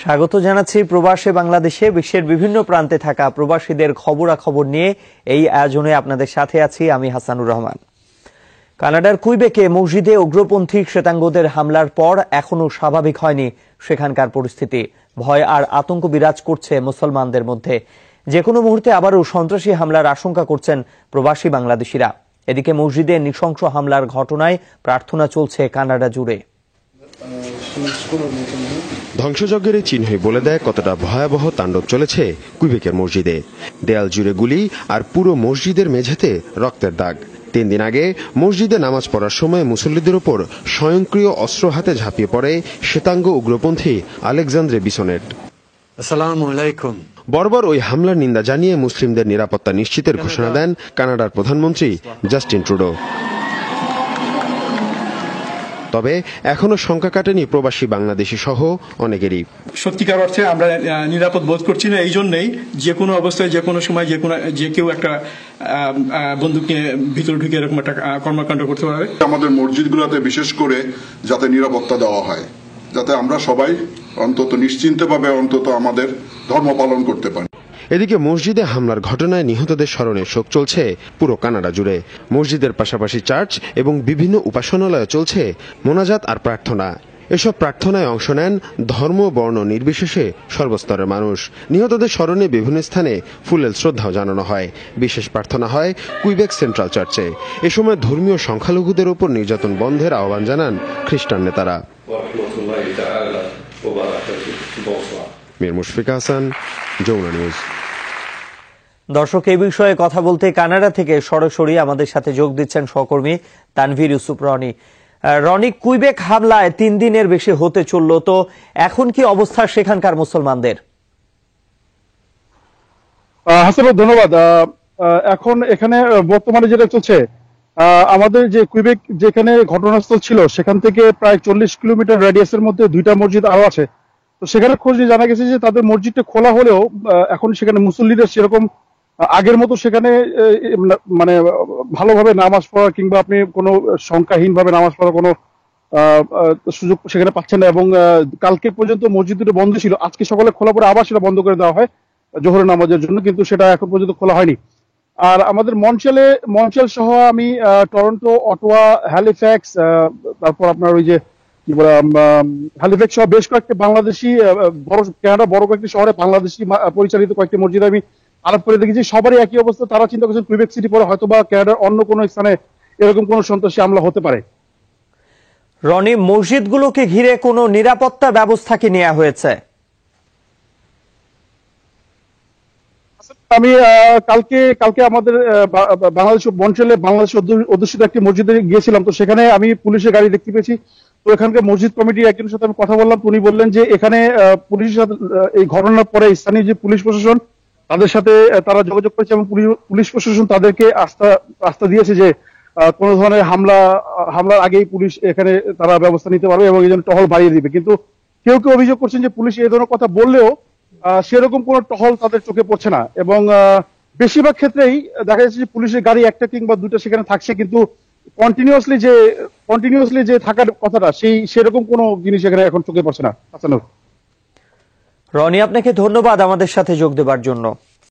স্বাগত জানাচ্ছি প্রবাসে বাংলাদেশে বিশ্বের বিভিন্ন প্রান্তে থাকা প্রবাসীদের খবরাখবর নিয়ে এই আয়োজনে আপনাদের সাথে আছি আমি হাসানুর রহমান। কানাডার কুইবেকে মসজিদে উগ্রপন্থী শ্বেতাঙ্গদের হামলার পর এখনো স্বাভাবিক হয়নি সেখানকার পরিস্থিতি। ভয় আর আতঙ্ক বিরাজ করছে মুসলমানদের মধ্যে। যে কোনো মুহূর্তে আবারও সন্ত্রাসী হামলার আশঙ্কা করছেন প্রবাসী বাংলাদেশিরা। এদিকে মসজিদে নৃশংস হামলার ঘটনায় প্রার্থনা চলছে কানাডা জুড়ে। ধ্বংসযজ্ঞের চিহ্নই বলে দেয় কতটা ভয়াবহ তাণ্ডব চলেছে কুইবেকের মসজিদে। দেয়াল জুড়ে গুলি আর পুরো মসজিদের মেঝেতে রক্তের দাগ। 3 দিন আগে মসজিদে নামাজ পড়ার সময় মুসল্লিদের ওপর স্বয়ংক্রিয় অস্ত্র হাতে ঝাঁপিয়ে পড়ে শ্বেতাঙ্গ উগ্রপন্থী আলেকজান্দ্রে বিসনেট। আসসালামু আলাইকুম। বর্বর ওই হামলার নিন্দা জানিয়ে মুসলিমদের নিরাপত্তা নিশ্চিতের ঘোষণা দেন কানাডার প্রধানমন্ত্রী জাস্টিন ট্রুডো। তবে এখনো শঙ্কা কাটেনি প্রবাসী বাংলাদেশি সহ অনেকেরই। সত্যিকার অর্থে আমরা নিরাপদ বোধ করছি না। এই জন্যই যে কোনো অবস্থায় যে কোনো সময় যে কেউ একটা বন্দুক নিয়ে ভিতরে ঢুকে এরকম একটা কর্মকাণ্ড করতে পারে। আমাদের মসজিদগুলোতে বিশেষ করে যাতে নিরাপত্তা দেওয়া হয়, যাতে আমরা সবাই অন্তত নিশ্চিন্তভাবে অন্তত আমাদের ধর্ম পালন করতে পারি। এদিকে মসজিদে হামলার ঘটনায় নিহতদের স্মরণে শোক চলছে পুরো কানাডা জুড়ে। মসজিদের পাশাপাশি চার্চ এবং বিভিন্ন উপাসনালয়ে চলছে মোনাজাত আর প্রার্থনা। এসব প্রার্থনায় অংশ নেন ধর্ম বর্ণ নির্বিশেষে সর্বস্তরের মানুষ। নিহতদের স্মরণে বিভিন্ন স্থানে ফুলেল শ্রদ্ধাও জানানো হয়। বিশেষ প্রার্থনা হয় কুইবেক সেন্ট্রাল চার্চে। এ সময় ধর্মীয় সংখ্যালঘুদের উপর নির্যাতন বন্ধের আহ্বান জানান খ্রিস্টান নেতারা। মীর মুশফিক হাসান, যমুনা নিউজ। দর্শক, এই বিষয়ে কথা বলতে কানাডা থেকে সরাসরি আমাদের সাথে যোগ দিচ্ছেন সহকর্মী তানভীর ইউসুফ রনি। রনি, কুইবেক হামলায় 3 দিনের বেশি হতে চলল, তো এখন কি অবস্থা সেখানকার মুসলমানদের? হাসান, ধন্যবাদ। এখন এখানে বর্তমানে যেটা চলছে, আমাদের যে কুইবেক যেখানে ঘটনাস্থল ছিল সেখান থেকে প্রায় 40 কিলোমিটার রেডিয়াসের মধ্যে 2টা মসজিদ আরো আছে। তো সেখানে খোঁজ নিয়ে জানা গেছে যে তাদের মসজিদটা খোলা হলেও এখন সেখানে মুসল্লিরা সেরকম আগের মতো সেখানে মানে ভালোভাবে নামাজ পড়া কিংবা আপনি কোনো সংখ্যাহীনভাবে নামাজ পড়ার কোনো সুযোগ সেখানে পাচ্ছেন না। এবং কালকে পর্যন্ত মসজিদ দুটো বন্ধ ছিল, আজকে সকালে খোলা পরে আবার সেটা বন্ধ করে দেওয়া হয় জোহরের নামাজের জন্য, কিন্তু সেটা এখন পর্যন্ত খোলা হয়নি। আর আমাদের মন্ট্রিয়াল সহ আমি টরন্টো, অটোয়া, হ্যালিফ্যাক্স, তারপর আপনার ওই যে কি বলে হ্যালিফ্যাক্স সহ বেশ কয়েকটি বাংলাদেশি কানাডা বড় কয়েকটি শহরে বাংলাদেশি পরিচালিত কয়েকটি মসজিদ আমি আলাপ করে দেখেছি। সবারই একই অবস্থা। তারা চিন্তা করছেন কুইবেক সিটি পরে হয়তো বা কানাডার অন্য কোনো স্থানে এরকম কোনো সন্ত্রাসী হামলা হতে পারে। রনি, মসজিদগুলোকে ঘিরে কোনো নিরাপত্তা ব্যবস্থা কি নেওয়া হয়েছে? আমি কালকে আমাদের মন্ট্রিয়ালে বাংলাদেশ অধ্যুষিত একটি মসজিদে গিয়েছিলাম। তো সেখানে আমি পুলিশের গাড়ি দেখতে পেয়েছি। তো এখানকার মসজিদ কমিটির একজনের সাথে আমি কথা বললাম। উনি বললেন যে এখানে পুলিশের সাথে এই ঘটনার পরে স্থানীয় যে পুলিশ প্রশাসন তাদের সাথে তারা যোগাযোগ করেছে এবং পুলিশ প্রশাসন তাদেরকে আস্থা দিয়েছে যে কোনো ধরনের হামলার আগেই পুলিশ এখানে তারা ব্যবস্থা নিতে পারবে এবং এই জন্য টহল বাড়িয়ে দিবে। কিন্তু কেউ কেউ অভিযোগ করছেন যে পুলিশ এই ধরনের কথা বললেও সেরকম কোনো টহল তাদের চোখে পড়ছে না এবং বেশিরভাগ ক্ষেত্রেই দেখা যাচ্ছে যে পুলিশের গাড়ি একটা কিংবা 2টা সেখানে থাকছে, কিন্তু কন্টিনিউয়াসলি যে থাকার কথাটা সেরকম কোনো জিনিস এখানে এখন চোখে পড়ছে না। রনি, আপনাকে ধন্যবাদ আমাদের সাথে যোগ দেবার জন্য।